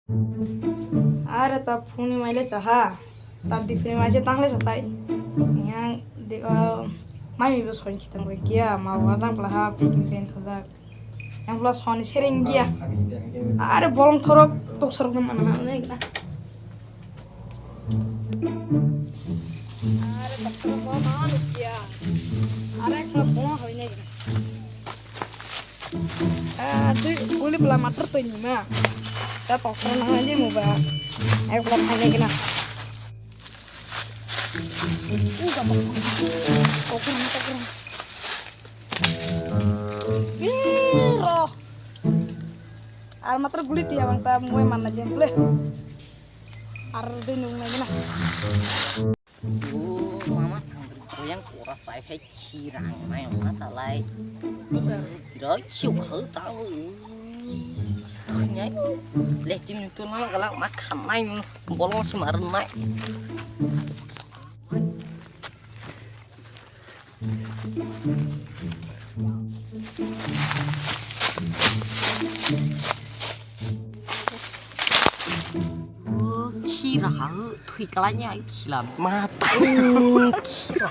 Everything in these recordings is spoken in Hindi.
अरे तब फुनी मैले चाहा तब di funi मैले tangले satai yang di mai mi bos kita ngoi kia mau wadang pelaha picking sen khazak yang plus soni sering dia are bolong thorok tok sorok mana mana gina are tak mau mana kia are kalau mau hoy ne gina tu uli pula mater tu ni mah ta tok sorok nang aja mau ba ayo pula thai gina gampang kokurang biro almater gulit ya bang ta muai mana jemple ar dinung lagi nah mama thằng yang của phải hay chi rằng này mà ta lại đó chịu khử tao nhảy lệ tin tôi nó cái lăng mắt khẩn này bỏ lông xem mà rừng này khi là thì cái nhà khi là Ma tay khi là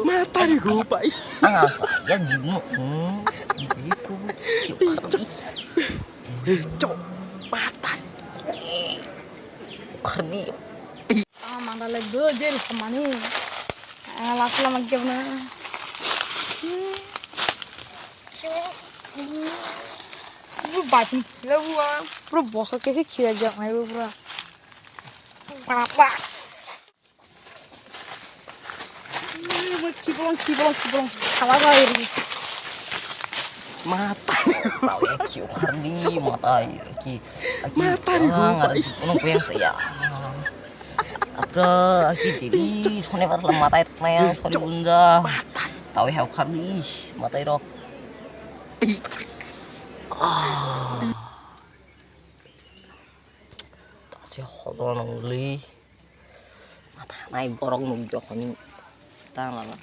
Ma tay của bậy à phải những một cái cô chịu khẩn Cok Ma tay khẩn đi mana lagi dojel kemana laku lama gimana bu bacin kira gua bro bos kayak kira aja mai bro apa bu kibong kalah lagi Ma tay tao ya chịu khẩn đi mà tay ki Ma tay của bậy nó quen saya Abra, aki devi, sone var la matai tnaya, sone bunga. Tau hau khami, matai ro. Ta se hodo nang li. Mata nai borong nung jokoni. Tang la.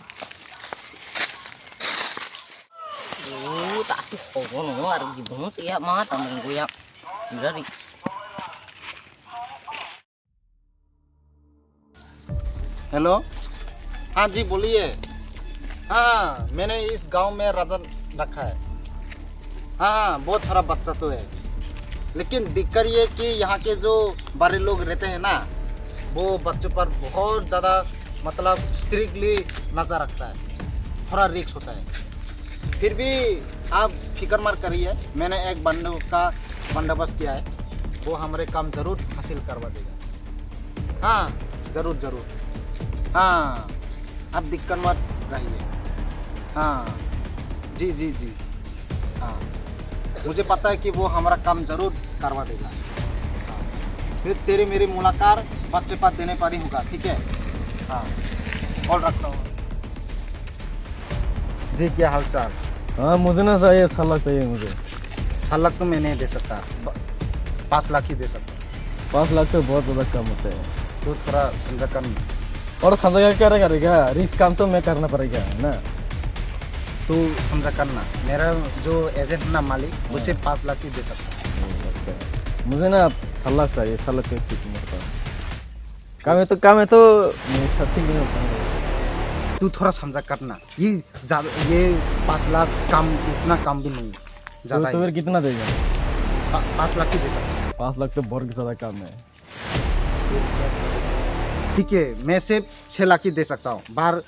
Tak se hodo nung ar gibung ya mata nung goyak. Dari hello हाँ जी बोलिए हाँ मैंने इस गांव में राशन रखा है हाँ बहुत सारा बच्चा तो है लेकिन दिक्कत ये कि यहाँ के जो बड़े लोग रहते हैं ना वो बच्चों पर बहुत ज़्यादा मतलब स्ट्रिक्टली नज़र रखता है थोड़ा रिस्क होता है फिर भी आप फिक्र मत करिए मैंने एक बंदोबस्त किया है वो हमारे काम ज़रूर हासिल करवा देगा हाँ ज़रूर हाँ आप दिक्कत मत रहिए हाँ जी हाँ मुझे पता है कि वो हमारा काम ज़रूर करवा देगा हाँ फिर तेरी मेरी मुलाकात बच्चे पास देने पर ही होगा ठीक है हाँ कॉल रखता हूँ जी क्या हाल चाल हाँ मुझे ना चाहिए 7 लाख चाहिए मुझे 7 लाख तो मैं नहीं दे सकता 5 लाख ही दे सकता 5 लाख तो बहुत ज़्यादा कम होता है तो थोड़ा समझा कर और समझा क्या करेगा रिस्क काम तो मैं करना पड़ेगा ना तो समझा करना मेरा जो एजेंट ना मालिक उसे 5 लाख ही दे सकता अच्छा मुझे ना 7 लाख चाहिए 7 लाख की काम है तो मैं 30 दिन में तू थोड़ा समझा करना ये 5 लाख काम उतना काम भी नहीं ज़्यादा तो फिर कितना देगा 5 लाख ही दे सकता 5 लाख तो बहुत ज़्यादा काम है ठीक है मैं सिर्फ 6 लाख ही दे सकता हूँ बार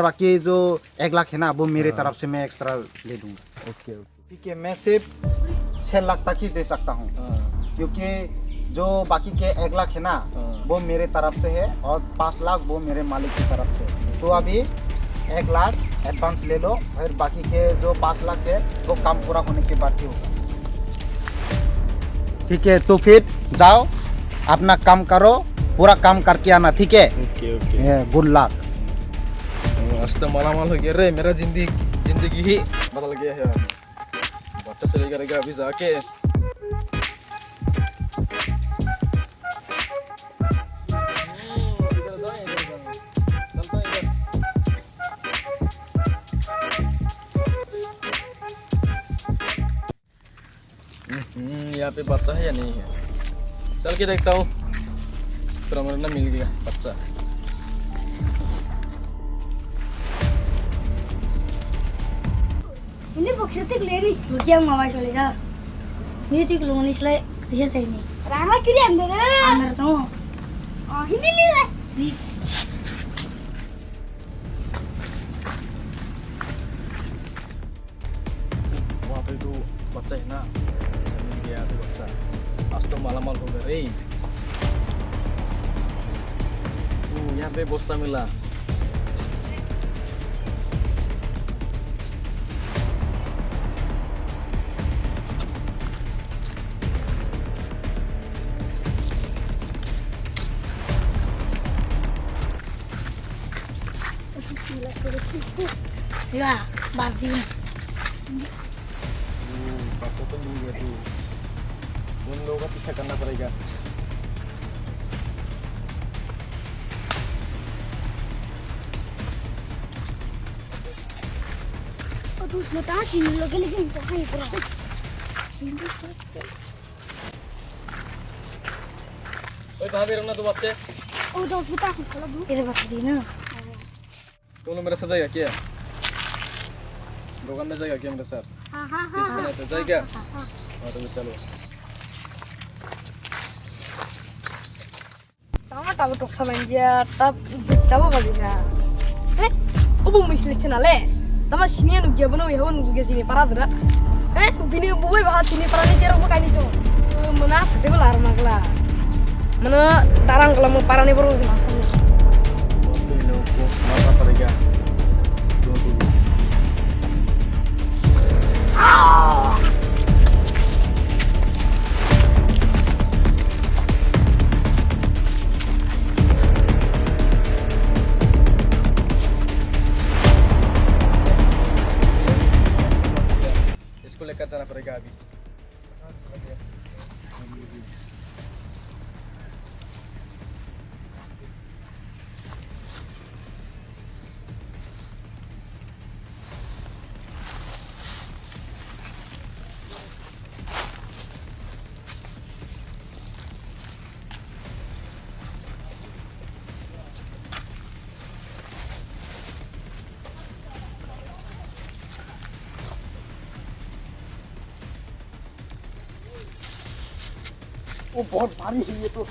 बाकी जो 1 लाख है ना वो मेरे तरफ से मैं एक्स्ट्रा ले दूँगा ओके ठीक है मैं सिर्फ 6 लाख तक ही दे सकता हूँ क्योंकि जो बाकी के 1 लाख है ना वो मेरे तरफ से है और 5 लाख वो मेरे मालिक की तरफ से तो अभी 1 लाख एडवांस ले लो और बाकी के जो 5 लाख है वो काम पूरा होने के बाद ही होगा ठीक है तो फिर जाओ अपना काम करो पूरा काम करके आना ठीक है ओके गुड लक आज तो मालामाल हो गया रे मेरा जिंदगी ही बदल गया है बच्चा चले करेगा अभी जाके यहाँ पे बच्चा है या नहीं है। चल के देखता हूँ, फिर हमारा ना मिल गया बच्चा। Ini bukti keleri, bukti yang mawar kali ya. Ini tik loan islah dia sih ni. Rama kiri अंदर तो. Hindi ni lah. वहाँ पे तो बच्चा है ना, मिल गया तो बच्चा। आज तो मालामाल हो गए रे। यहाँ पे बस्ता मिला। Ya, berarti. बच्चा तो मिल गया तू। उन लोगों का पीछा करना पड़ेगा। और तू उसमें कहाँ चीनी लोगे लेकिन कहाँ इतना? ओए कहाँ पे रहना तू बच्चे? और तो पुता kalau bu. Ini berarti na. तुम लोग मेरे साथ जाएगा क्या? दुकान में जाएगा क्या मेरे साथ? चीज बनाते जाएगा? हाँ तो चलो। Tahu tok sama dia, tahu baginya. Ubu mislik senale. Tama sini anu dia benar ya, anu dia sini parah dah. Bini buat bahat sini parah ni siapa bukan itu? Mana sakit belar magla. Mana tarang kalau mau parah ni baru masalah. इन लोगों को मारना पड़ेगा। दो दो। इसको लेकर जाना पड़ेगा अभी। वो बहुत भारी है ये तो।